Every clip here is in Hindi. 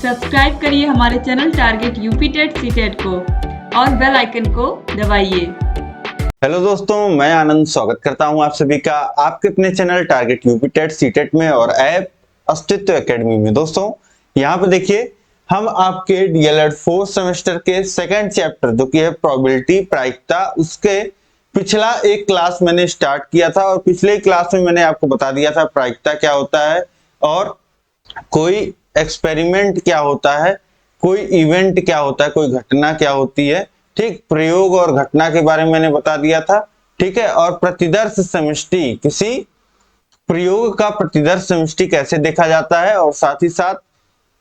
सब्सक्राइब करिए हमारे channel target UP TET CTET को और बेल आइकन को दबाइए। हेलो दोस्तों, मैं आनंद स्वागत करता हूं आप सभी का आपके अपने channel target UP TET CTET में और ऐप अस्तित्व एकेडमी में। दोस्तों यहां पर देखिए, हम आपके डीएलएड 4th सेमेस्टर के सेकंड चैप्टर जो कि है प्रोबेबिलिटी प्रायिकता, उसके पिछला एक क्लास मैंने स्टार्ट किया था और पिछले क्लास में मैंने आपको बता दिया था प्रायिकता क्या होता है और कोई एक्सपेरिमेंट क्या होता है, कोई इवेंट क्या होता है, कोई घटना क्या होती है। ठीक, प्रयोग और घटना के बारे में मैंने बता दिया था। ठीक है, और प्रतिदर्श समष्टि, किसी प्रयोग का प्रतिदर्श समष्टि कैसे देखा जाता है, और साथ ही साथ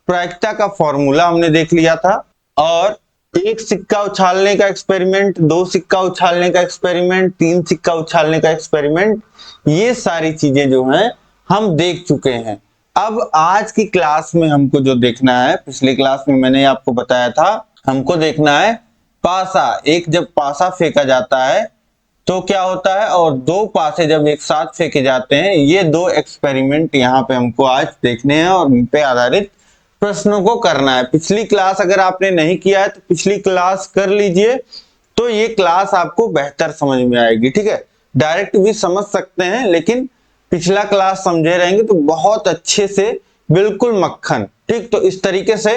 प्रायिकता का फॉर्मूला हमने देख लिया था। और एक सिक्का उछालने का एक्सपेरिमेंट, दो सिक्का उछालने का एक्सपेरिमेंट, तीन सिक्का उछालने का एक्सपेरिमेंट, ये सारी चीजें जो हैं हम देख चुके हैं। अब आज की क्लास में हमको जो देखना है, पिछली क्लास में मैंने आपको बताया था, हमको देखना है पासा। एक जब पासा फेंका जाता है तो क्या होता है, और दो पासे जब एक साथ फेंके जाते हैं, ये दो एक्सपेरिमेंट यहाँ पे हमको आज देखने हैं और उन पे आधारित प्रश्नों को करना है। पिछली क्लास अगर आपने नहीं किया है तो पिछली क्लास कर लीजिए, तो ये क्लास आपको बेहतर समझ में आएगी। ठीक है, डायरेक्ट भी समझ सकते हैं, लेकिन पिछला क्लास समझे रहेंगे तो बहुत अच्छे से, बिल्कुल मक्खन। ठीक, तो इस तरीके से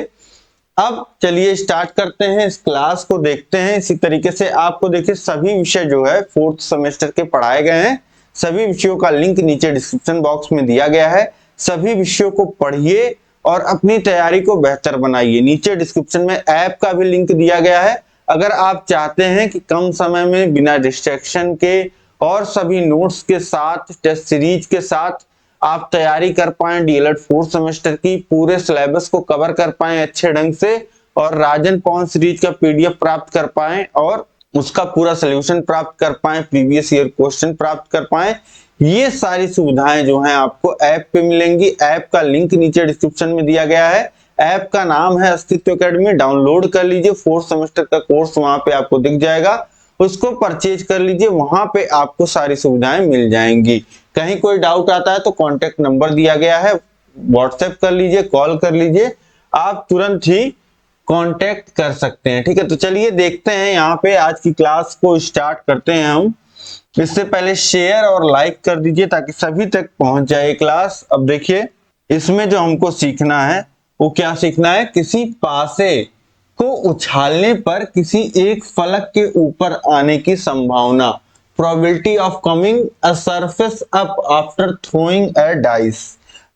अब चलिए स्टार्ट करते हैं, इस क्लास को देखते हैं। इसी तरीके से आपको देखिए सभी विषय जो है 4th सेमेस्टर के पढ़ाए गए हैं। सभी विषयों का लिंक नीचे डिस्क्रिप्शन बॉक्स में दिया गया है। सभी विषयों को पढ़िए और अपनी तैयारी को बेहतर बनाइए। नीचे डिस्क्रिप्शन में ऐप का भी लिंक दिया गया है। अगर आप चाहते हैं कि कम समय में बिना डिस्ट्रैक्शन के और सभी नोट्स के साथ, टेस्ट सीरीज के साथ आप तैयारी कर पाएं, डीएलएड 4th सेमेस्टर की पूरे सिलेबस को कवर कर पाएं अच्छे ढंग से, और राजन पवन सीरीज का पीडीएफ प्राप्त कर पाएं और उसका पूरा सोल्यूशन प्राप्त कर पाएं, प्रीवियस ईयर क्वेश्चन प्राप्त कर पाएं, ये सारी सुविधाएं जो हैं आपको ऐप पे मिलेंगी। ऐप का लिंक नीचे डिस्क्रिप्शन में दिया गया है। ऐप का नाम है अस्तित्व एकेडमी। डाउनलोड कर लीजिए, 4th सेमेस्टर का कोर्स वहां पे आपको दिख जाएगा, उसको परचेज कर लीजिए। वहां पे आपको सारी सुविधाएं मिल जाएंगी। कहीं कोई डाउट आता है तो कांटेक्ट नंबर दिया गया है, व्हाट्सएप कर लीजिए, कॉल कर लीजिए, आप तुरंत ही कांटेक्ट कर सकते हैं। ठीक है, तो चलिए देखते हैं यहाँ पे आज की क्लास को स्टार्ट करते हैं हम। इससे पहले शेयर और लाइक कर दीजिए ताकि सभी तक पहुंच जाए क्लास। अब देखिए, इसमें जो हमको सीखना है वो क्या सीखना है, किसी पासे को उछालने पर किसी एक फलक के ऊपर आने की संभावना, probability of coming a surface up after throwing a dice.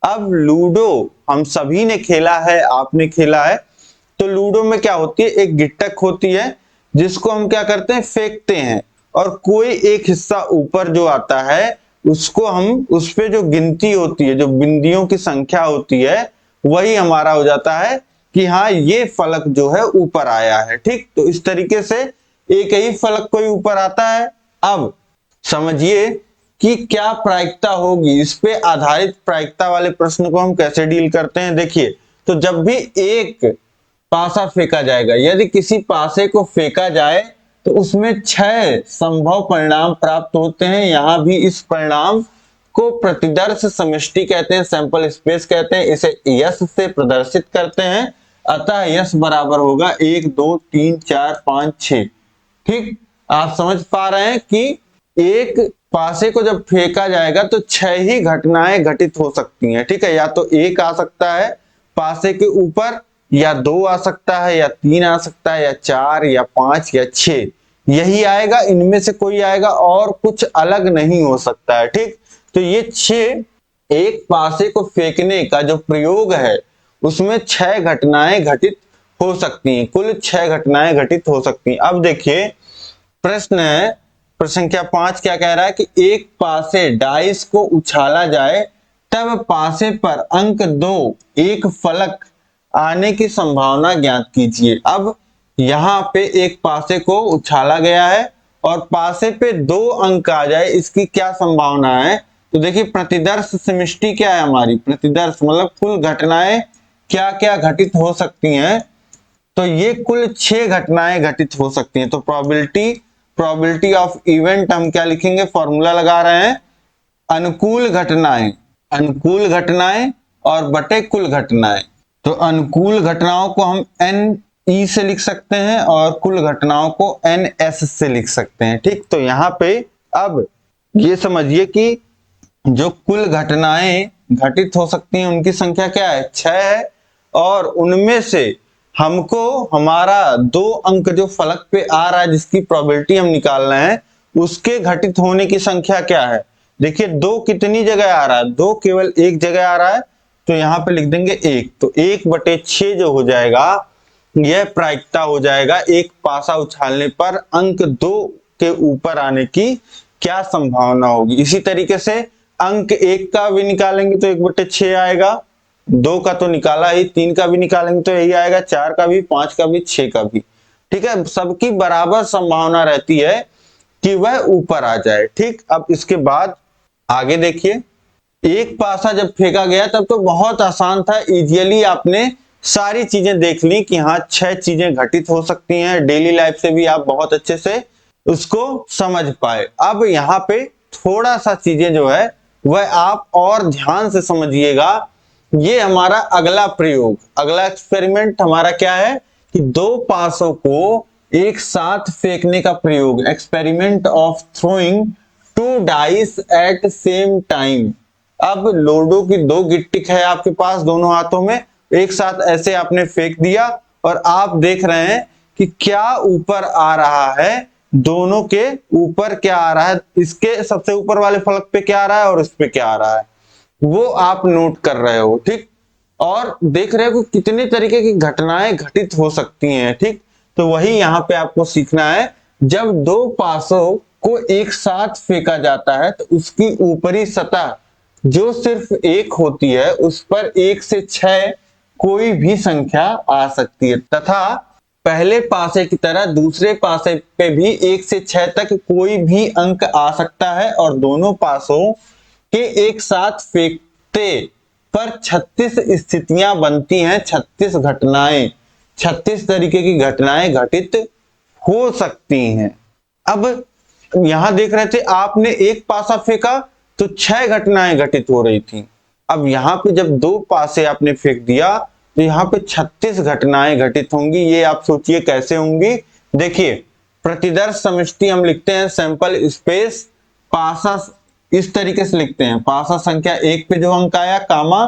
अब लूडो हम सभी ने खेला है, आपने खेला है, तो लूडो में क्या होती है, एक गिट्टक होती है जिसको हम क्या करते हैं, फेंकते हैं, और कोई एक हिस्सा ऊपर जो आता है उसको हम, उस पे जो गिनती होती है, जो बिंदियों की संख्या होती है, वही हमारा हो जाता है कि हाँ ये फलक जो है ऊपर आया है। ठीक, तो इस तरीके से एक ही फलक कोई ऊपर आता है। अब समझिए कि क्या प्रायिकता होगी, इस पे आधारित प्रायिकता वाले प्रश्न को हम कैसे डील करते हैं। देखिए, तो जब भी एक पासा फेंका जाएगा, यदि किसी पासे को फेंका जाए तो उसमें 6 संभव परिणाम प्राप्त होते हैं। यहां भी इस परिणाम को प्रतिदर्श समष्टि कहते हैं, सैंपल स्पेस कहते हैं। इसे यश से प्रदर्शित करते हैं, अतः यश बराबर होगा 1 2 3 4 5 6। ठीक, आप समझ पा रहे हैं कि एक पासे को जब फेंका जाएगा तो 6 ही घटनाएं घटित हो सकती हैं। ठीक है, या तो एक आ सकता है पासे के ऊपर, या 2 आ सकता है, या 3 आ सकता है, या 4 या 5 या 6, यही आएगा, इनमें से कोई आएगा, और कुछ अलग नहीं हो सकता है। ठीक, तो ये 6, एक पासे को फेंकने का जो प्रयोग है उसमें 6 घटनाएं घटित हो सकती हैं, कुल 6 घटनाएं घटित हो सकती हैं। अब देखिए प्रश्न है, प्रश्न संख्या 5 क्या कह रहा है कि एक पासे डाइस को उछाला जाए तब पासे पर अंक 2 एक फलक आने की संभावना ज्ञात कीजिए। अब यहाँ पे एक पासे को उछाला गया है और पासे पे 2 अंक आ जाए, इसकी क्या संभावना है। तो देखिए प्रतिदर्श समष्टि क्या है हमारी, प्रतिदर्श मतलब कुल घटनाएं क्या क्या घटित हो सकती हैं, तो ये कुल 6 घटनाएं घटित हो सकती हैं। तो प्रोबेबिलिटी ऑफ इवेंट हम क्या लिखेंगे, फॉर्मूला लगा रहे हैं, अनुकूल घटनाएं और बटे कुल घटनाएं। तो अनुकूल घटनाओं को हम NE से लिख सकते हैं और कुल घटनाओं को NS से लिख सकते हैं। ठीक, तो यहाँ पे अब ये समझिए कि जो कुल घटनाएं घटित हो सकती हैं उनकी संख्या क्या है, 6 है, और उनमें से हमको हमारा 2 अंक जो फलक पे आ रहा है जिसकी प्रोबेबिलिटी हम निकाल रहे हैं उसके घटित होने की संख्या क्या है। देखिए 2 कितनी जगह आ रहा है, 2 केवल एक जगह आ रहा है, तो यहाँ पे लिख देंगे 1, तो 1/6 जो हो जाएगा यह प्रायिकता हो जाएगा एक पासा उछालने पर अंक 2 के ऊपर आने की क्या संभावना होगी। इसी तरीके से अंक 1 का भी निकालेंगे तो 1/6 आएगा, 2 का तो निकाला ही, 3 का भी निकालेंगे तो यही आएगा, 4 का भी, 5 का भी, 6 का भी। ठीक है, सबकी बराबर संभावना रहती है कि वह ऊपर आ जाए। ठीक, अब इसके बाद आगे देखिए, एक पासा जब फेंका गया तब तो बहुत आसान था, इजीली आपने सारी चीजें देख ली कि हाँ 6 चीजें घटित हो सकती हैं, डेली लाइफ से भी आप बहुत अच्छे से उसको समझ पाए। अब यहाँ पे थोड़ा सा चीजें जो है वह आप और ध्यान से समझिएगा। ये हमारा अगला प्रयोग, अगला एक्सपेरिमेंट हमारा क्या है कि 2 पासों को एक साथ फेंकने का प्रयोग, experiment of throwing 2 dice at same time. अब लोडो की 2 गिट्टिक है आपके पास दोनों हाथों में, एक साथ ऐसे आपने फेंक दिया और आप देख रहे हैं कि क्या ऊपर आ रहा है, दोनों के ऊपर क्या आ रहा है, इसके सबसे ऊपर वाले फलक पे क्या आ रहा है और इस पे क्या आ रहा है, वो आप नोट कर रहे हो। ठीक, और देख रहे हो कि कितने तरीके की घटनाएं घटित हो सकती हैं। ठीक, तो वही यहाँ पे आपको सीखना है, जब 2 पासों को एक साथ फेंका जाता है तो उसकी ऊपरी सतह जो सिर्फ 1 होती है उस पर 1 से 6 कोई भी संख्या आ सकती है, तथा पहले पासे की तरह दूसरे पासे पे भी 1 से 6 तक कोई भी अंक आ सकता है, और दोनों पासों के एक साथ फेंकते पर 36 स्थितियां बनती हैं, 36 घटनाएं, 36 तरीके की घटनाएं घटित हो सकती हैं। अब यहां देख रहे थे आपने एक पासा फेंका तो 6 घटनाएं घटित हो रही थी, अब यहां पे जब 2 पासे आपने फेंक दिया तो यहाँ पे 36 घटनाएं घटित होंगी। ये आप सोचिए कैसे होंगी। देखिए, प्रतिदर्श समष्टि हम लिखते हैं सैंपल स्पेस, पासा इस तरीके से लिखते हैं, पासा संख्या 1 पे जो अंक आया कामा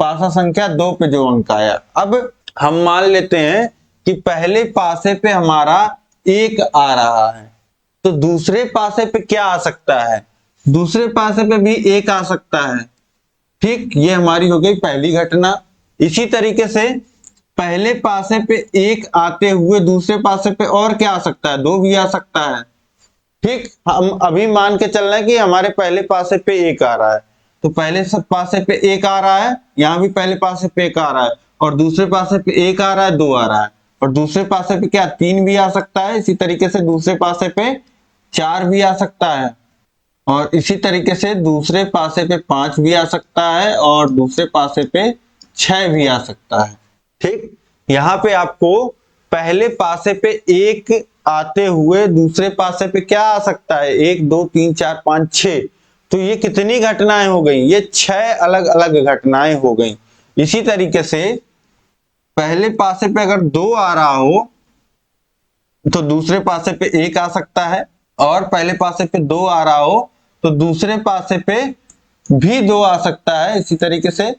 पासा संख्या 2 पे जो अंक आया। अब हम मान लेते हैं कि पहले पासे पे हमारा 1 आ रहा है, तो दूसरे पासे पे क्या आ सकता है, दूसरे पासे पे भी 1 आ सकता है। ठीक, ये हमारी हो गई पहली घटना। इसी तरीके से पहले पासे पे 1 आते हुए दूसरे पासे पे और क्या आ सकता है, 2 भी आ सकता है। ठीक, हम अभी मान के चल रहे हैं कि हमारे पहले पासे पे 1 आ रहा है, तो पहले सब पासे पे 1 आ रहा है, यहां भी पहले पासे पे 1 आ रहा है, और दूसरे पासे पे 1 आ रहा है, 2 आ रहा है, और दूसरे पासे पे क्या 3 भी आ सकता है। इसी तरीके से दूसरे पासे पे 4 भी आ सकता है, और इसी तरीके से दूसरे पासे पे 5 भी आ सकता है, और दूसरे पासे पे 6 भी आ सकता है। ठीक, यहाँ पे आपको पहले पासे पे 1 आते हुए दूसरे पासे पे क्या आ सकता है, 1 2 3 4 5 6, तो ये कितनी घटनाएं हो गई, ये 6 अलग अलग घटनाएं हो गई। इसी तरीके से पहले पासे पे अगर 2 आ रहा हो तो दूसरे पासे पे 1 आ सकता है, और पहले पासे पे 2 आ रहा हो तो दूसरे पासे पे भी 2 आ सकता है। इसी तरीके से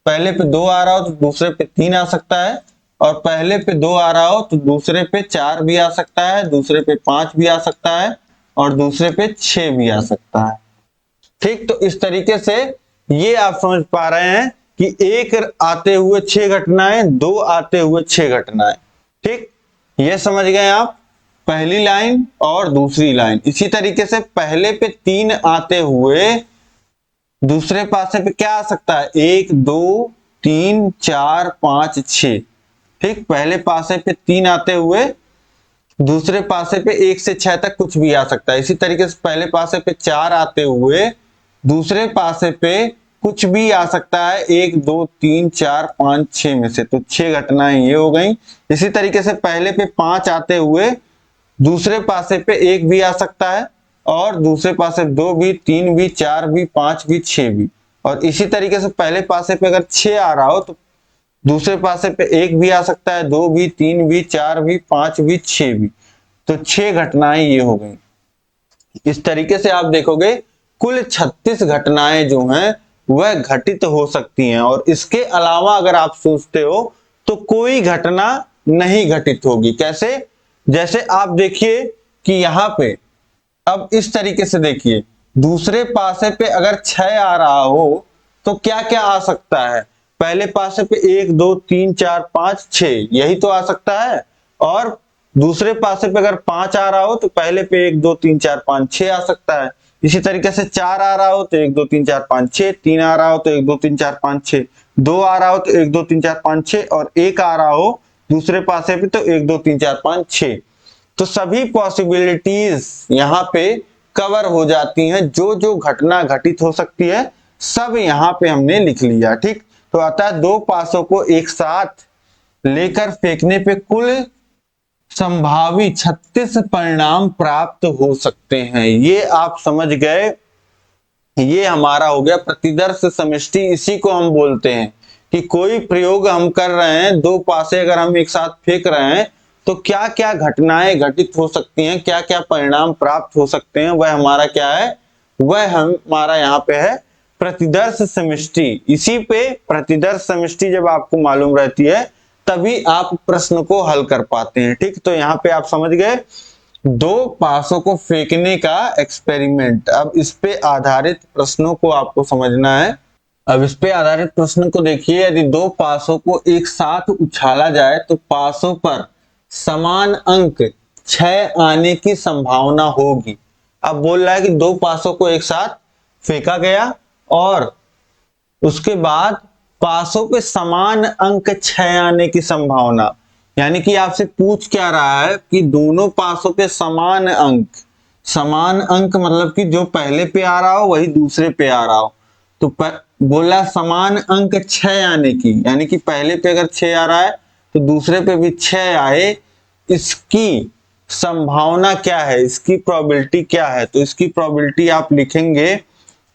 पहले पे 2 आ रहा हो तो दूसरे पे 3 आ सकता है, और पहले पे 2 आ रहा हो तो दूसरे पे 4 भी आ सकता है, दूसरे पे 5 भी आ सकता है, और दूसरे पे 6 भी आ सकता है। ठीक, तो इस तरीके से ये आप समझ पा रहे हैं कि 1 आते हुए 6 घटनाएं, 2 आते हुए 6 घटनाएं। ठीक, ये समझ गए आप पहली लाइन और दूसरी लाइन। इसी तरीके से पहले पे 3 आते हुए दूसरे पासे पे क्या आ सकता है, 1 2 3 4 5 6। ठीक, पहले पासे पे 3 आते हुए दूसरे पासे पे 1 से 6 तक कुछ भी आ सकता है। इसी तरीके से पहले पासे पे 4 आते हुए दूसरे पासे पे कुछ भी आ सकता है, 1 2 3 4 5 6 में से, तो 6 घटनाएं ये हो गई। इसी तरीके से पहले पे 5 आते हुए दूसरे पासे पे 1 भी आ सकता है, और दूसरे पासे 2 भी, 3 भी, 4 भी, 5 भी, 6 भी, और इसी तरीके से पहले पासे पे अगर 6 आ रहा हो तो दूसरे पासे पे 1 भी आ सकता है, 2 भी, 3 भी, 4 भी, 5 भी, 6 भी। तो 6 घटनाएं ये हो गई। इस तरीके से आप देखोगे कुल 36 घटनाएं जो हैं वह घटित हो सकती हैं, और इसके अलावा अगर आप सोचते हो तो कोई घटना नहीं घटित होगी। कैसे? जैसे आप देखिए कि यहां पे अब इस तरीके से देखिए, दूसरे पासे पे अगर 6 आ रहा हो तो क्या क्या आ सकता है? पहले पासे पे 1 2 3 4 5 6 यही तो आ सकता है, और दूसरे पासे पे अगर 5 आ रहा हो तो पहले पे 1 2 3 4 5 6 आ सकता है। इसी तरीके से 4 आ रहा हो तो 1 2 3 4 5 6, 3 आ रहा हो तो 1 2 3 4 5 6, 2 आ रहा हो तो 1 2 3 4 5 6, और 1 आ रहा हो दूसरे पासे पे तो 1 2 3 4 5 6। तो सभी पॉसिबिलिटीज यहाँ पे कवर हो जाती हैं, जो जो घटना घटित हो सकती है सब यहाँ पे हमने लिख लिया। ठीक, तो अतः दो पासों को एक साथ लेकर फेंकने पे कुल संभावी 36 परिणाम प्राप्त हो सकते हैं। ये आप समझ गए, ये हमारा हो गया प्रतिदर्श समष्टि। इसी को हम बोलते हैं कि कोई प्रयोग हम कर रहे हैं, दो पासे अगर हम एक साथ फेंक रहे हैं तो क्या क्या घटनाएं घटित हो सकती हैं, क्या क्या परिणाम प्राप्त हो सकते हैं, वह हमारा क्या है, वह हमारा यहाँ पे है प्रतिदर्श समष्टि। इसी पे प्रतिदर्श समष्टि जब आपको मालूम रहती है तभी आप प्रश्न को हल कर पाते हैं। ठीक, तो यहाँ पे आप समझ गए दो पासों को फेंकने का एक्सपेरिमेंट। अब इस पे आधारित प्रश्नों को आपको समझना है। अब इस पे आधारित प्रश्न को देखिए, यदि दो पासों को एक साथ उछाला जाए तो पासों पर समान अंक 6 आने की संभावना होगी। अब बोल रहा है कि दो पासों को एक साथ फेंका गया और उसके बाद पासों पे समान अंक 6 आने की संभावना, यानी कि आपसे पूछ क्या रहा है कि दोनों पासों पे समान अंक, समान अंक मतलब कि जो पहले पे आ रहा हो वही दूसरे पे आ रहा हो। तो बोला समान अंक 6 आने की, यानी कि पहले पे अगर 6 आ रहा है तो दूसरे पे भी 6 आए, इसकी संभावना क्या है, इसकी प्रोबेबिलिटी क्या है। तो इसकी प्रोबेबिलिटी आप लिखेंगे।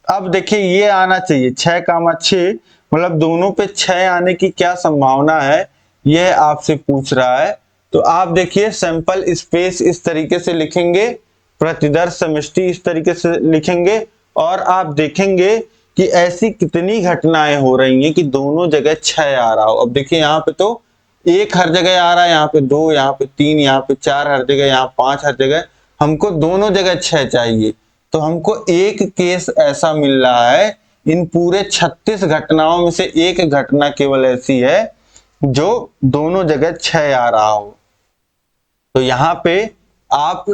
अब देखिए ये आना चाहिए 6, मतलब दोनों पे 6 आने की क्या संभावना है, यह आपसे पूछ रहा है। तो आप देखिए सैंपल स्पेस इस तरीके से लिखेंगे, प्रतिदर्श समष्टि इस तरीके से लिखेंगे, और आप देखेंगे कि ऐसी कितनी घटनाएं हो रही हैं कि दोनों जगह 6 आ रहा हो। अब देखिए यहाँ पे तो 1 हर जगह आ रहा है, यहाँ पे 2, यहाँ पे 3, यहाँ पे 4 हर जगह, यहाँ 5 हर जगह, हमको दोनों जगह 6 चाहिए। तो हमको एक केस ऐसा मिल रहा है, इन पूरे 36 घटनाओं में से एक घटना केवल ऐसी है जो दोनों जगह 6 आ रहा हो। तो यहाँ पे आप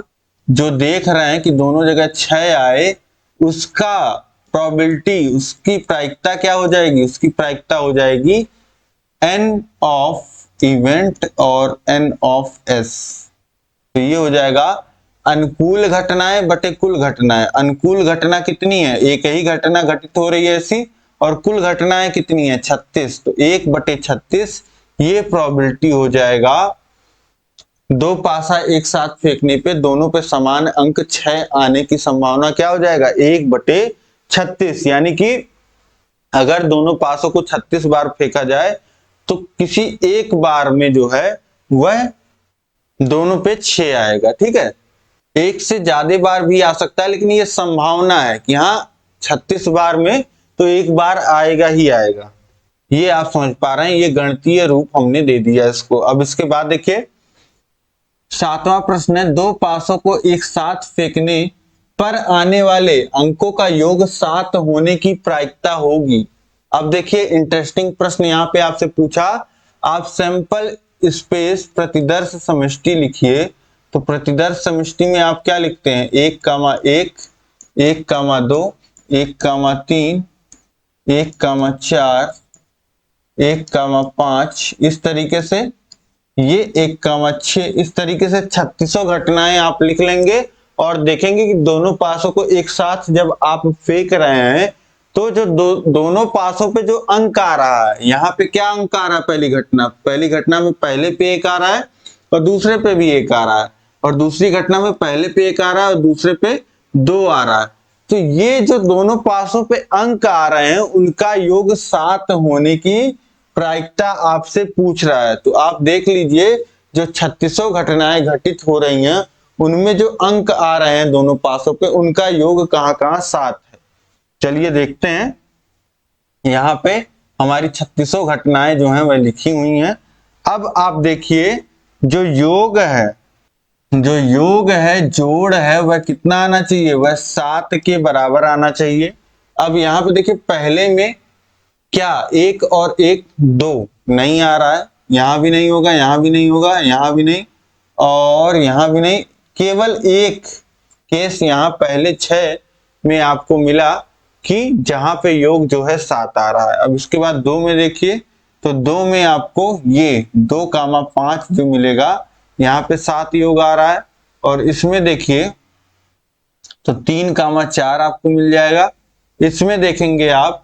जो देख रहे हैं कि दोनों जगह 6 आए, उसका प्रोबेबिलिटी, उसकी प्रायिकता क्या हो जाएगी, उसकी प्रायिकता हो जाएगी n ऑफ इवेंट और n ऑफ s। तो ये हो जाएगा अनुकूल घटनाएं बटे कुल घटनाएं। अनुकूल घटना कितनी है, एक ही घटना घटित हो रही है ऐसी, और कुल घटनाएं कितनी है 36, तो 1/36 ये प्रोबेबिलिटी हो जाएगा। दो पासा एक साथ फेंकने पे दोनों पे समान अंक 6 आने की संभावना क्या हो जाएगा 1/36, यानी कि अगर दोनों पासों को 36 बार फेंका जाए तो किसी एक बार में जो है वह दोनों पे 6 आएगा। ठीक है, एक से ज्यादा बार भी आ सकता है, लेकिन ये संभावना है कि हाँ 36 बार में तो एक बार आएगा ही आएगा। ये आप समझ पा रहे हैं, ये गणितीय रूप हमने दे दिया इसको। अब इसके बाद देखिए 7वां प्रश्न है, दो पासों को एक साथ फेंकने पर आने वाले अंकों का योग 7 होने की प्रायिकता होगी। अब देखिए इंटरेस्टिंग प्रश्न यहाँ पे आपसे पूछा, आप सैंपल स्पेस प्रतिदर्श समष्टि लिखिए। तो प्रतिदर्श समष्टि में आप क्या लिखते हैं, 1,1, 1,2, 1,3, 1,4, 1,5, इस तरीके से, ये 1,6, इस तरीके से 36 घटनाएं आप लिख लेंगे, और देखेंगे कि दोनों पासों को एक साथ जब आप फेंक रहे हैं तो जो दोनों पासों पे जो अंक आ रहा है, यहाँ पे क्या अंक आ रहा है, पहली घटना में पहले पे 1 आ रहा है और दूसरे पे भी 1 आ रहा है, और दूसरी घटना में पहले पे 1 आ रहा है और दूसरे पे 2 आ रहा है। तो ये जो दोनों पासों पे अंक आ रहे हैं उनका योग 7 होने की प्रायिकता आपसे पूछ रहा है। तो आप देख लीजिए जो 3600 घटनाएं घटित हो रही हैं उनमें जो अंक आ रहे हैं दोनों पासों पे उनका योग कहाँ कहाँ 7 है। चलिए देखते हैं। यहाँ पे हमारी 3600 घटनाएं जो हैं वह लिखी हुई हैं। अब आप देखिए जो योग है, जोड़ है वह कितना आना चाहिए, वह 7 के बराबर आना चाहिए। अब यहाँ पे देखिए पहले में क्या 1 और 1 2 नहीं आ रहा है, यहां भी नहीं होगा, यहां भी नहीं होगा, यहां भी नहीं और यहां भी नहीं, केवल एक केस यहाँ पहले 6 में आपको मिला कि जहां पे योग जो है 7 आ रहा है। अब इसके बाद 2 में देखिए तो 2 में आपको ये 2,5 जो मिलेगा, यहाँ पे 7 योग आ रहा है। और इसमें देखिए तो 3,4 आपको मिल जाएगा। इसमें देखेंगे आप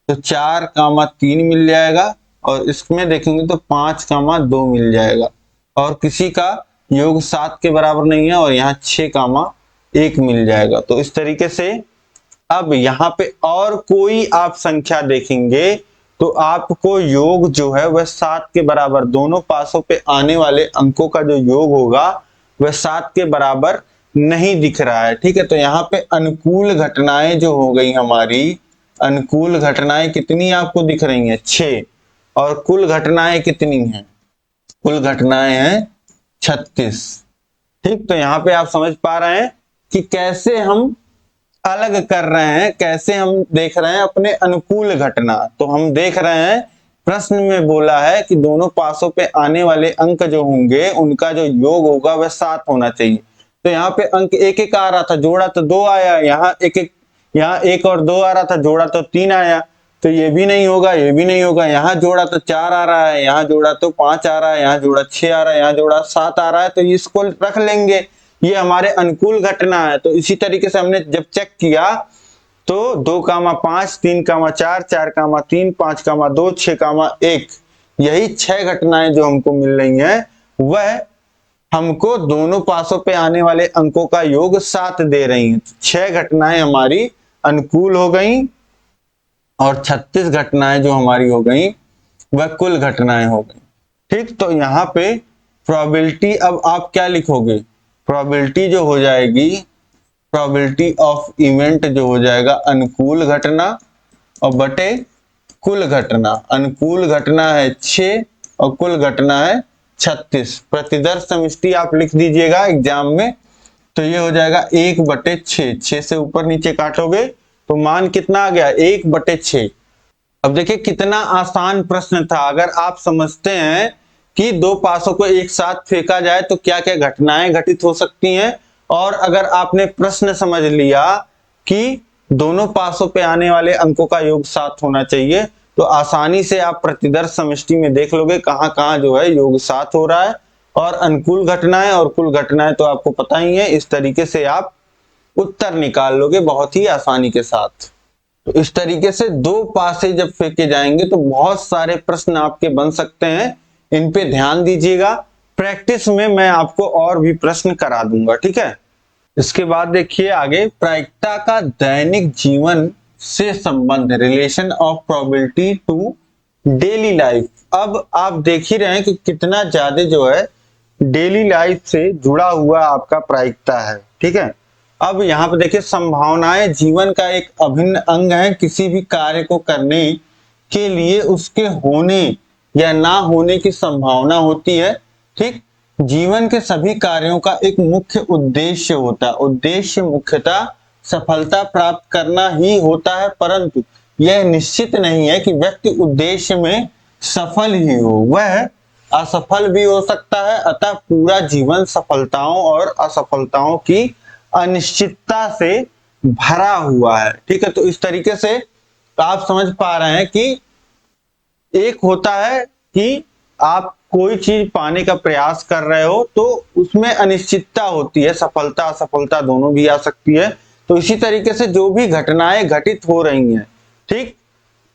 तो 4,3 मिल जाएगा और इसमें देखेंगे तो 5,2 मिल जाएगा। और किसी का योग 7 के बराबर नहीं है और यहाँ 6,1 मिल जाएगा। तो इस तरीके से अब यहाँ पे और कोई आप संख्या देखेंगे तो आपको योग जो है वह 7 के बराबर, दोनों पासों पे आने वाले अंकों का जो योग होगा वह 7 के बराबर नहीं दिख रहा है। ठीक है, तो यहाँ पे अनुकूल घटनाएं जो हो गई हमारी, अनुकूल घटनाएं कितनी आपको दिख रही हैं 6 और कुल घटनाएं कितनी हैं, कुल घटनाएं हैं 36। ठीक, तो यहाँ पे आप समझ पा रहे हैं कि कैसे हम अलग कर रहे हैं, कैसे हम देख रहे हैं अपने अनुकूल घटना। तो हम देख रहे हैं प्रश्न में बोला है कि दोनों पासों पे आने वाले अंक जो होंगे उनका जो योग होगा वह 7 होना चाहिए। तो यहाँ पे अंक 1 आ रहा था, जोड़ा तो 2 आया, यहाँ 1 और 2 आ रहा था, जोड़ा तो 3 आया। तो ये भी नहीं होगा, ये भी नहीं होगा, यहाँ जोड़ा तो 4 आ रहा है, यहाँ जोड़ा तो 5 आ रहा है, यहाँ जोड़ा 6 आ रहा है, यहाँ जोड़ा 7 आ रहा है। तो इसको रख लेंगे, ये हमारे अनुकूल घटना है। तो इसी तरीके से हमने जब चेक किया तो 2,5 3,4 4,3 5,2 6,1 यही 6 घटनाएं जो हमको मिल रही हैं वह हमको दोनों पासों पे आने वाले अंकों का योग 7 दे रही हैं। 6 घटनाएं हमारी अनुकूल हो गई और 36 घटनाएं जो हमारी हो गई वह कुल घटनाएं हो गई। ठीक, तो यहाँ पे प्रोबेबिलिटी अब आप क्या लिखोगे, प्रोबेबिलिटी जो हो जाएगी, प्रोबेबिलिटी ऑफ इवेंट जो हो जाएगा अनुकूल घटना और बटे कुल घटना। अनुकूल घटना है 6 और कुल घटना है 36। प्रतिदर्श समष्टि आप लिख दीजिएगा एग्जाम में, तो ये हो जाएगा 1/6। 6 से ऊपर नीचे काटोगे तो मान कितना आ गया 1/6। अब देखिए कितना आसान प्रश्न था। अगर आप समझते हैं कि दो पासों को एक साथ फेंका जाए तो क्या क्या घटनाएं घटित हो सकती हैं, और अगर आपने प्रश्न समझ लिया कि दोनों पासों पे आने वाले अंकों का योग 7 होना चाहिए, तो आसानी से आप प्रतिदर्श समष्टि में देख लोगे कहां कहां जो है योग 7 हो रहा है। और अनुकूल घटनाएं और कुल घटनाएं तो आपको पता ही है, इस तरीके से आप उत्तर निकाल लोगे बहुत ही आसानी के साथ। तो इस तरीके से दो पासे जब फेंके जाएंगे तो बहुत सारे प्रश्न आपके बन सकते हैं, इन पे ध्यान दीजिएगा। प्रैक्टिस में मैं आपको और भी प्रश्न करा दूंगा, ठीक है। इसके बाद देखिए आगे, प्रायिकता का दैनिक जीवन से संबंध, relation of probability to daily life. अब आप देख ही रहे हैं कि कितना ज्यादा जो है डेली लाइफ से जुड़ा हुआ आपका प्रायिकता है, ठीक है। अब यहाँ पे देखिए संभावनाएं जीवन का एक अभिन्न अंग है। किसी भी कार्य को करने के लिए उसके होने या ना होने की संभावना होती है, ठीक। जीवन के सभी कार्यों का एक मुख्य उद्देश्य होता है। उद्देश्य मुख्यतः सफलता प्राप्त करना ही होता है, परंतु यह निश्चित नहीं है कि व्यक्ति उद्देश्य में सफल ही हो, वह असफल भी हो सकता है। अतः पूरा जीवन सफलताओं और असफलताओं की अनिश्चितता से भरा हुआ है, ठीक है। तो इस तरीके से आप समझ पा रहे हैं कि एक होता है कि आप कोई चीज पाने का प्रयास कर रहे हो तो उसमें अनिश्चितता होती है, सफलता असफलता दोनों भी आ सकती है। तो इसी तरीके से जो भी घटनाएं घटित हो रही हैं, ठीक,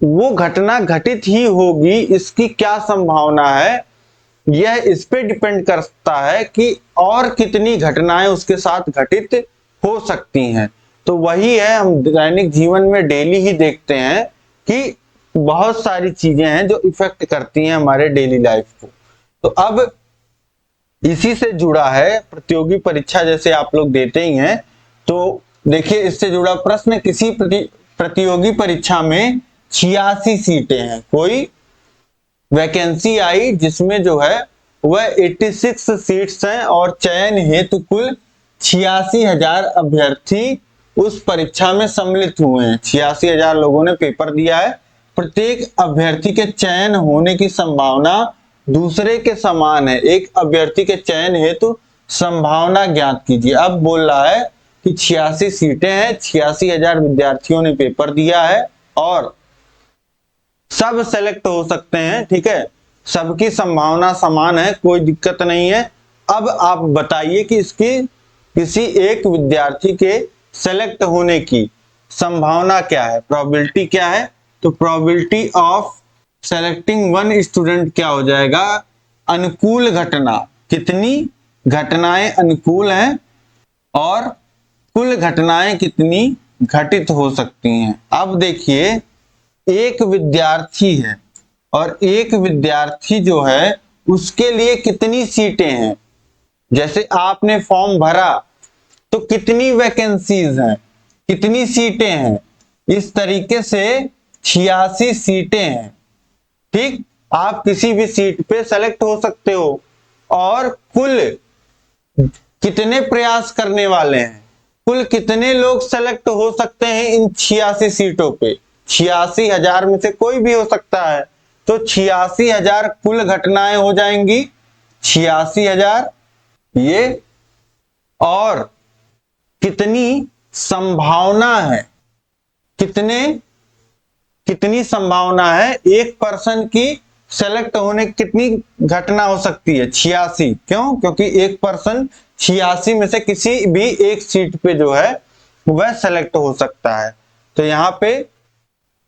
वो घटना घटित ही होगी, इसकी क्या संभावना है यह इस पे डिपेंड करता है कि और कितनी घटनाएं उसके साथ घटित हो सकती हैं। तो वही है, हम दैनिक जीवन में डेली ही देखते हैं कि बहुत सारी चीजें हैं जो इफेक्ट करती हैं हमारे डेली लाइफ को। तो अब इसी से जुड़ा है प्रतियोगी परीक्षा, जैसे आप लोग देते ही हैं। तो देखिए, इससे जुड़ा प्रश्न, किसी प्रतियोगी परीक्षा में 86 सीटें हैं, कोई वैकेंसी आई जिसमें जो है वह 86 सीट्स हैं और चयन हेतु कुल 86,000 अभ्यर्थी उस परीक्षा में सम्मिलित हुए हैं। 86,000 लोगों ने पेपर दिया है। प्रत्येक अभ्यर्थी के चयन होने की संभावना दूसरे के समान है। एक अभ्यर्थी के चयन हेतु संभावना ज्ञात कीजिए। अब बोल रहा है कि 86 सीटें हैं, 86,000 विद्यार्थियों ने पेपर दिया है और सब सेलेक्ट हो सकते हैं। ठीक है, सबकी संभावना समान है, कोई दिक्कत नहीं है। अब आप बताइए कि इसकी किसी एक विद्यार्थी के सेलेक्ट होने की संभावना क्या है, प्रोबेबिलिटी क्या है। तो probability of selecting one student क्या हो जाएगा, अनुकूल घटना, कितनी घटनाएं अनुकूल हैं और कुल घटनाएं कितनी घटित हो सकती हैं। अब देखिए, एक विद्यार्थी है और एक विद्यार्थी जो है उसके लिए कितनी सीटें हैं। जैसे आपने फॉर्म भरा तो कितनी वैकेंसीज हैं, कितनी सीटें हैं, इस तरीके से 86 सीटें हैं। ठीक, आप किसी भी सीट पे सेलेक्ट हो सकते हो और कुल कितने प्रयास करने वाले हैं, कुल कितने लोग सेलेक्ट हो सकते हैं इन 86 सीटों पे। 86,000 में से कोई भी हो सकता है, तो 86,000 कुल घटनाएं हो जाएंगी 86,000 ये, और कितनी संभावना है, कितनी संभावना है एक पर्सन की सेलेक्ट होने की, कितनी घटना हो सकती है 86। क्यों? क्योंकि एक पर्सन 86 में से किसी भी एक सीट पे जो है वह सेलेक्ट हो सकता है। तो यहाँ पे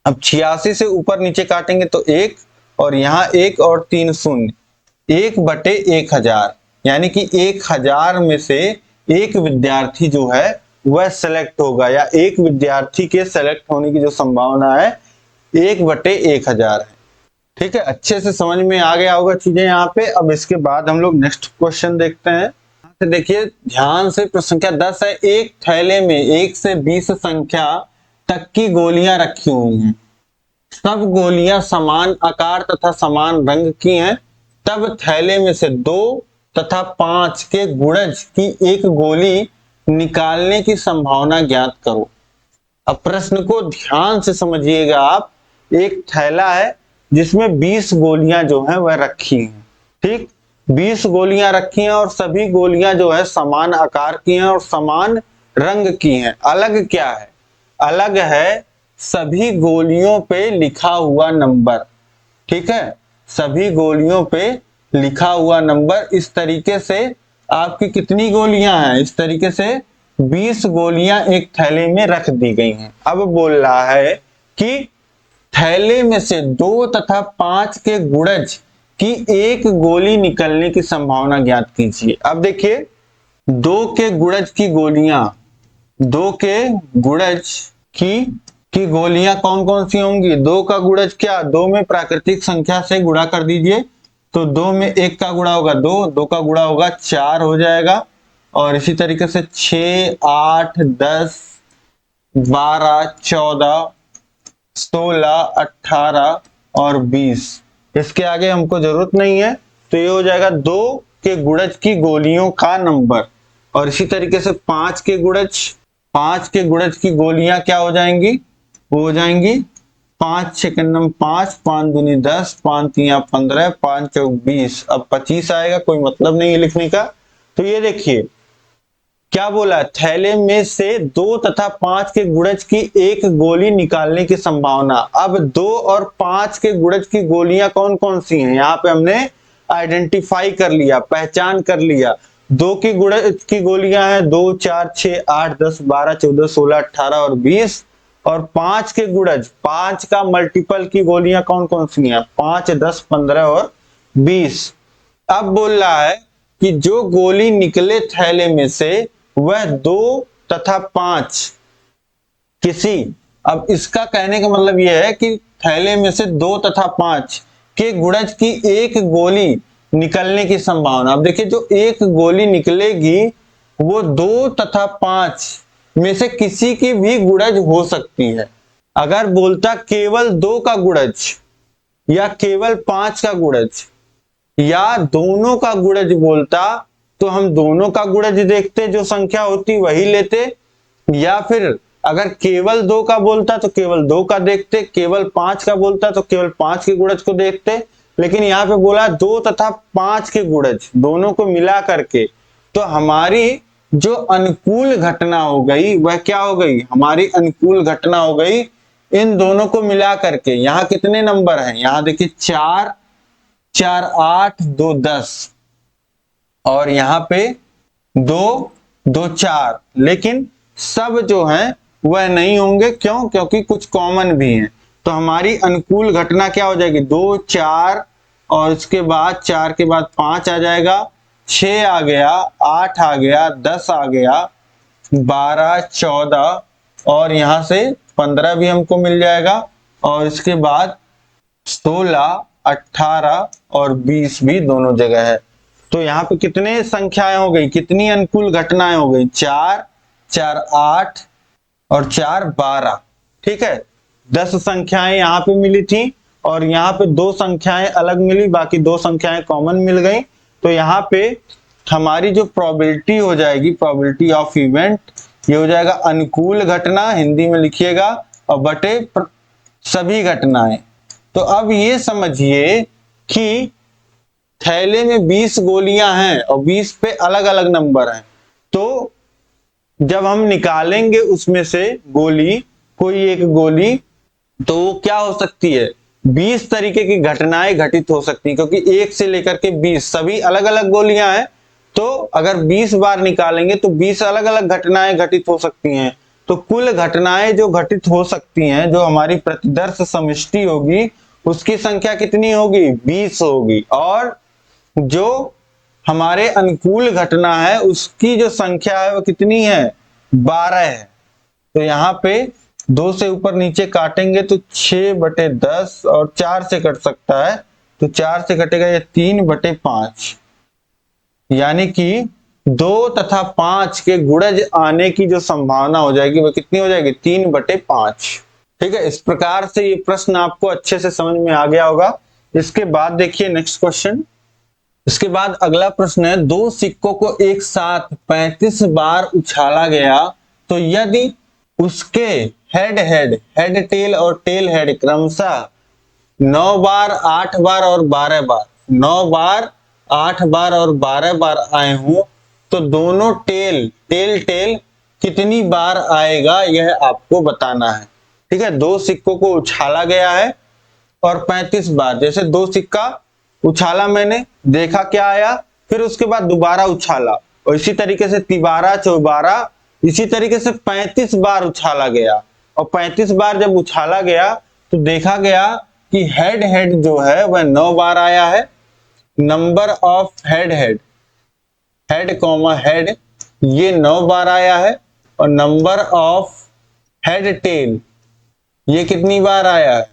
अब 86 से ऊपर नीचे काटेंगे तो 1 और यहाँ 1 और 3 शून्य, 1/1000, यानी कि 1000 में से एक विद्यार्थी जो है वह सेलेक्ट होगा, या एक विद्यार्थी के सेलेक्ट होने की जो संभावना है 1/1000 है। ठीक है, अच्छे से समझ में आ गया होगा चीजें यहाँ पे। अब इसके बाद हम लोग नेक्स्ट क्वेश्चन देखते हैं। यहाँ से देखिए ध्यान से, प्रश्न संख्या 10 है, एक थैले में 1 से 20 संख्या तक की गोलियां रखी हुई हैं। सब गोलियां समान आकार तथा समान रंग की हैं। तब थैले में से 2 तथा 5 के गुणज की एक गोली निकालने की संभावना ज्ञात करो। अब प्रश्न को ध्यान से समझिएगा आप। एक थैला है जिसमें 20 गोलियां जो हैं वह रखी हैं। ठीक, 20 गोलियां रखी हैं और सभी गोलियां जो है समान आकार की हैं और समान रंग की हैं। अलग क्या है? अलग है सभी गोलियों पे लिखा हुआ नंबर। ठीक है, सभी गोलियों पे लिखा हुआ नंबर। इस तरीके से आपकी कितनी गोलियां हैं, इस तरीके से 20 गोलियां एक थैले में रख दी गई हैं। अब बोल रहा है कि थैले में से 2 तथा 5 के गुणज की एक गोली निकलने की संभावना ज्ञात कीजिए। अब देखिए, 2 के गुणज की गोलियां, 2 के गुणज की गोलियां कौन कौन सी होंगी? 2 का गुणज क्या? 2 में प्राकृतिक संख्या से गुणा कर दीजिए। तो 2 में 1 का गुणा होगा 2, 2 का गुणा होगा 4 हो जाएगा। और इसी तरीके से 6, 8, 10, 12, 14, 16, 18 और 20। इसके आगे हमको जरूरत नहीं है, तो ये हो जाएगा 2 के गुणज की गोलियों का नंबर। और इसी तरीके से 5 के गुणज की गोलियां क्या हो जाएंगी? वो हो जाएंगी 5 सेकंड 5, 5 दूनी 10, 5 3 15, 5 चौक 20। अब 25 आएगा, कोई मतलब नहीं है लिखने का। तो ये देखिए क्या बोला, थैले में से 2 तथा 5 के गुणज की एक गोली निकालने की संभावना। अब 2 और 5 के गुणज की गोलियां कौन कौन सी हैं, यहाँ पे हमने आइडेंटिफाई कर लिया, पहचान कर लिया। 2 की गुणज की गोलियां हैं 2, 4, 6, 8, 10, 12, 14, 16, 18 और 20। और 5 के गुणज, 5 का मल्टीपल की गोलियां कौन कौन सी हैं? 5, 10, 15 और 20। अब बोल रहा है कि जो गोली निकले थैले में से वह 2 तथा 5 किसी अब इसका कहने का मतलब यह है कि थैले में से 2 तथा 5 के गुणज की एक गोली निकलने की संभावना। अब देखिए जो एक गोली निकलेगी वो 2 तथा 5 में से किसी की भी गुणज हो सकती है। अगर बोलता केवल 2 का गुणज या केवल 5 का गुणज या दोनों का गुणज बोलता तो हम दोनों का गुणज देखते, जो संख्या होती वही लेते, या फिर अगर केवल 2 का बोलता तो केवल 2 का देखते, केवल 5 का बोलता तो केवल 5 के गुणज को देखते। लेकिन यहाँ पे बोला 2 तथा 5 के गुणज दोनों को मिला करके, तो हमारी जो अनुकूल घटना हो गई वह क्या हो गई, हमारी अनुकूल घटना हो गई इन दोनों को मिला करके। यहाँ कितने नंबर हैं, यहाँ देखिए 4 4 8 2 10 और यहाँ पे 2 2 4, लेकिन सब जो है वह नहीं होंगे। क्यों? क्योंकि कुछ कॉमन भी हैं। तो हमारी अनुकूल घटना क्या हो जाएगी, 2 4 और इसके बाद 4 के बाद 5 आ जाएगा, 6 आ गया, 8 आ गया, 10 आ गया, 12 14 और यहां से 15 भी हमको मिल जाएगा, और इसके बाद 16 18 और 20 भी दोनों जगह है। तो यहाँ पे कितने संख्याएं हो गई, कितनी अनुकूल घटनाएं हो गई, 4 4 8 और 4 12। ठीक है, 10 संख्याएं यहाँ पे मिली थी और यहाँ पे 2 संख्याएं अलग मिली, बाकी 2 संख्याएं कॉमन मिल गई। तो यहाँ पे हमारी जो प्रोबेबिलिटी हो जाएगी, प्रोबेबिलिटी ऑफ इवेंट, ये हो जाएगा अनुकूल घटना, हिंदी में लिखिएगा, और बटे सभी घटनाएं। तो अब ये समझिए कि थैले में 20 गोलियां हैं और 20 पे अलग अलग नंबर हैं। तो जब हम निकालेंगे उसमें से गोली, कोई एक गोली, तो वो क्या हो सकती है, 20 तरीके की घटनाएं घटित हो सकती हैं, क्योंकि 1 से लेकर के 20 सभी अलग अलग गोलियां हैं। तो अगर 20 बार निकालेंगे तो 20 अलग अलग घटनाएं घटित हो सकती हैं। तो कुल घटनाएं जो घटित हो सकती हैं, जो हमारी प्रतिदर्श समष्टि होगी, उसकी संख्या कितनी होगी, 20 होगी। और जो हमारे अनुकूल घटना है उसकी जो संख्या है वो कितनी है, 12 है। तो यहाँ पे 2 से ऊपर नीचे काटेंगे तो 6/10 और 4 से कट सकता है, तो 4 से कटेगा ये 3/5, यानी कि 2 तथा 5 के गुणज आने की जो संभावना हो जाएगी वो कितनी हो जाएगी, 3/5। ठीक है, इस प्रकार से ये प्रश्न आपको अच्छे से समझ में आ गया होगा। इसके बाद देखिए नेक्स्ट क्वेश्चन। इसके बाद अगला प्रश्न है, 2 सिक्कों को एक साथ 35 बार उछाला गया तो यदि उसके हेड टेल और टेल हेड क्रमशः 9 बार 8 बार और 12 बार, 9 बार 8 बार और 12 बार आए हों, तो दोनों टेल कितनी बार आएगा, यह आपको बताना है। ठीक है, 2 सिक्कों को उछाला गया है और 35 बार, जैसे 2 सिक्का उछाला मैंने, देखा क्या आया, फिर उसके बाद दोबारा उछाला, और इसी तरीके से 13 14 इसी तरीके से 35 बार उछाला गया। और 35 बार जब उछाला गया तो देखा गया कि हेड जो है वह 9 बार आया है। नंबर ऑफ हेड ये 9 बार आया है, और नंबर ऑफ हेड टेल ये कितनी बार आया है,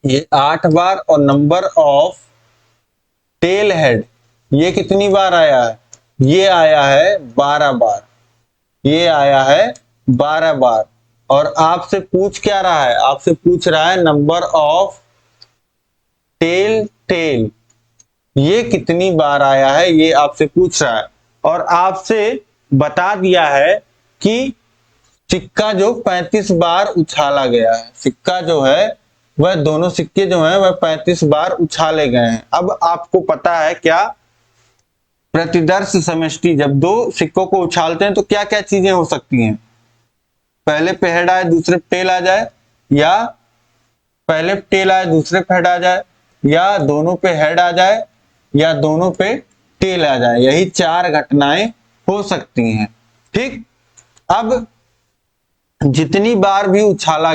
ये 8 बार, और नंबर ऑफ टेल हेड ये कितनी बार आया है, ये आया है 12 बार, ये आया है 12 बार। और आपसे पूछ क्या रहा है, आपसे पूछ रहा है नंबर ऑफ टेल ये कितनी बार आया है, ये आपसे पूछ रहा है। और आपसे बता दिया है कि सिक्का जो 35 बार उछाला गया है, सिक्का जो है वह, दोनों सिक्के जो हैं वह 35 बार उछाले गए हैं। अब आपको पता है क्या, प्रतिदर्श समष्टि, जब 2 सिक्कों को उछालते हैं तो क्या क्या चीजें हो सकती हैं, पहले पे हेड आए दूसरे पे टेल आ जाए, या पहले टेल आए दूसरे पे हेड आ जाए, या दोनों पे हेड आ जाए, या दोनों पे टेल आ जाए। यही 4 घटनाएं हो सकती हैं। ठीक, अब जितनी बार भी उछाला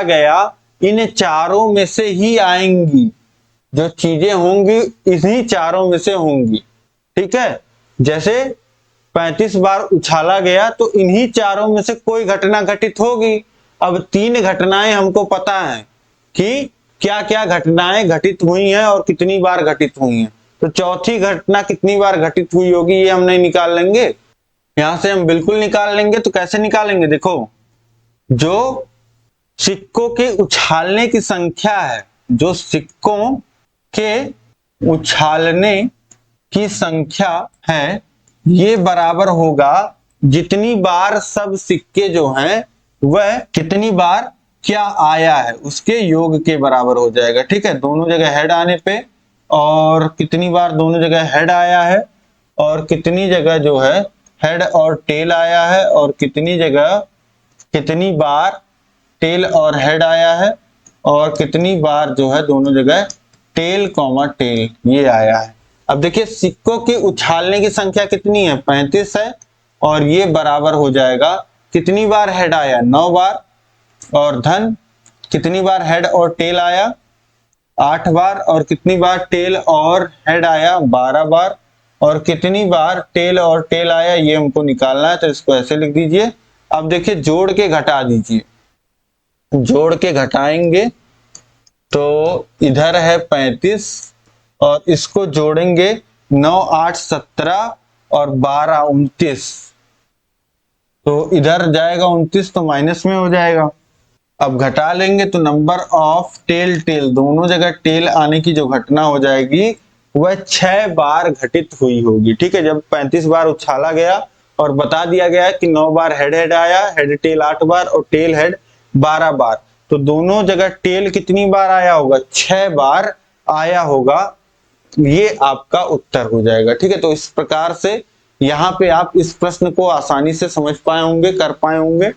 गया इन चारों में से ही आएंगी, जो चीजें होंगी इन्हीं चारों में से होंगी। ठीक है, जैसे 35 बार उछाला गया तो इन्हीं चारों में से कोई घटना घटित होगी। अब 3 घटनाएं हमको पता है कि क्या क्या घटनाएं घटित हुई हैं और कितनी बार घटित हुई हैं, तो चौथी घटना कितनी बार घटित हुई होगी ये हम नहीं निकाल लेंगे, यहां से हम बिल्कुल निकाल लेंगे। तो कैसे निकालेंगे, देखो जो सिक्कों के उछालने की संख्या है, जो सिक्कों के उछालने की संख्या है, ये बराबर होगा जितनी बार सब सिक्के जो हैं वह कितनी बार क्या आया है उसके योग के बराबर हो जाएगा। ठीक है, दोनों जगह हेड आने पे और कितनी बार दोनों जगह हेड आया है और कितनी जगह जो है हेड और टेल आया है और कितनी जगह कितनी बार टेल और हेड आया है और कितनी बार जो है दोनों जगह टेल कॉमा टेल ये आया है। अब देखिए सिक्कों के उछालने की संख्या कितनी है, 35 है, और ये बराबर हो जाएगा कितनी बार हेड आया, 9 बार, और धन कितनी बार हेड और टेल आया, 8 बार, और कितनी बार टेल और हेड आया, 12 बार, और कितनी बार टेल और टेल आया ये हमको निकालना है, तो इसको ऐसे लिख दीजिए। अब देखिए जोड़ के घटा दीजिए, जोड़ के घटाएंगे तो इधर है 35 और इसको जोड़ेंगे 9 8 17 और 12 29, तो इधर जाएगा 29 तो माइनस में हो जाएगा। अब घटा लेंगे तो नंबर ऑफ टेल टेल दोनों जगह टेल आने की जो घटना हो जाएगी वह 6 बार घटित हुई होगी। ठीक है, जब 35 बार उछाला गया और बता दिया गया कि 9 बार हेड हेड आया, हेड टेल 8 बार और टेल हेड 12 बार, तो दोनों जगह टेल कितनी बार आया होगा, 6 बार आया होगा, ये आपका उत्तर हो जाएगा। ठीक है, तो इस प्रकार से यहाँ पे आप इस प्रश्न को आसानी से समझ पाए होंगे, कर पाए होंगे।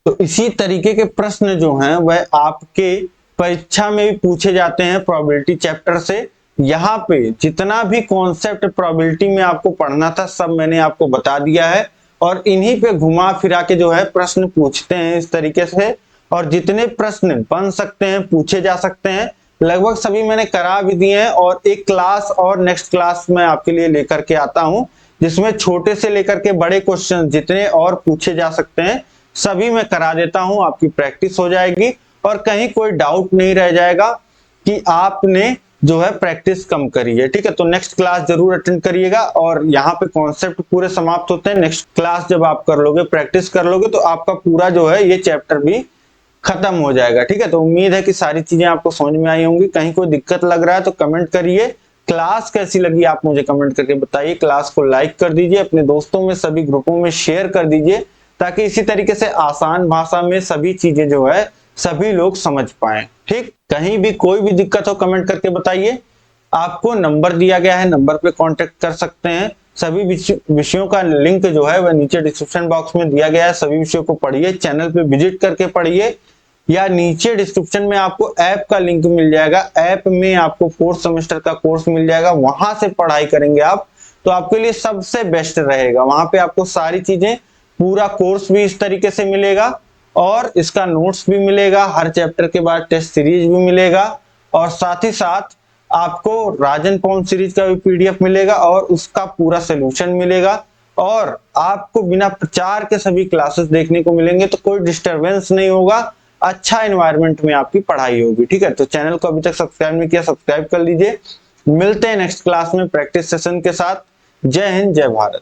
तो इसी तरीके के प्रश्न जो हैं वह आपके परीक्षा में भी पूछे जाते हैं प्रोबेबिलिटी चैप्टर से। यहाँ पे जितना भी कॉन्सेप्ट प्रोबेबिलिटी में आपको पढ़ना था सब मैंने आपको बता दिया है, और इन्हीं पे घुमा फिरा के जो है प्रश्न पूछते हैं इस तरीके से, और जितने प्रश्न बन सकते हैं पूछे जा सकते हैं लगभग सभी मैंने करा भी दिए हैं, और एक क्लास और नेक्स्ट क्लास में आपके लिए लेकर के आता हूं जिसमें छोटे से लेकर के बड़े क्वेश्चन जितने और पूछे जा सकते हैं सभी मैं करा देता हूं, आपकी प्रैक्टिस हो जाएगी और कहीं कोई डाउट नहीं रह जाएगा कि आपने जो है प्रैक्टिस कम करी है। ठीक है, तो नेक्स्ट क्लास जरूर अटेंड करिएगा, और यहाँ पे कॉन्सेप्ट पूरे समाप्त होते हैं। नेक्स्ट क्लास जब आप कर लोगे, प्रैक्टिस कर लोगे, तो आपका पूरा जो है ये चैप्टर भी खत्म हो जाएगा। ठीक है, तो उम्मीद है कि सारी चीजें आपको समझ में आई होंगी। कहीं कोई दिक्कत लग रहा है तो कमेंट करिए। क्लास कैसी लगी आप मुझे कमेंट करके बताइए। क्लास को लाइक कर दीजिए, अपने दोस्तों में सभी ग्रुपों में शेयर कर दीजिए, ताकि इसी तरीके से आसान भाषा में सभी चीजें जो है सभी लोग समझ पाएं। ठीक, कहीं भी कोई भी दिक्कत हो कमेंट करके बताइए। आपको नंबर दिया गया है, नंबर पे कांटेक्ट कर सकते हैं। सभी विषयों का लिंक जो है वह नीचे डिस्क्रिप्शन बॉक्स में दिया गया है। सभी विषयों को पढ़िए, चैनल पे विजिट करके पढ़िए, या नीचे डिस्क्रिप्शन में आपको ऐप का लिंक मिल जाएगा। ऐप में आपको 4th सेमेस्टर का कोर्स मिल जाएगा, वहां से पढ़ाई करेंगे आप तो आपके लिए सबसे बेस्ट रहेगा। वहां पे आपको सारी चीजें, पूरा कोर्स भी इस तरीके से मिलेगा और इसका नोट्स भी मिलेगा, हर चैप्टर के बाद टेस्ट सीरीज भी मिलेगा, और साथ ही साथ आपको राजन पॉन सीरीज का भी पीडीएफ मिलेगा और उसका पूरा सोल्यूशन मिलेगा, और आपको बिना प्रचार के सभी क्लासेस देखने को मिलेंगे, तो कोई डिस्टरबेंस नहीं होगा, अच्छा एनवायरनमेंट में आपकी पढ़ाई होगी। ठीक है, तो चैनल को अभी तक सब्सक्राइब नहीं किया, सब्सक्राइब कर लीजिए। मिलते हैं नेक्स्ट क्लास में प्रैक्टिस सेशन के साथ। जय हिंद, जय भारत।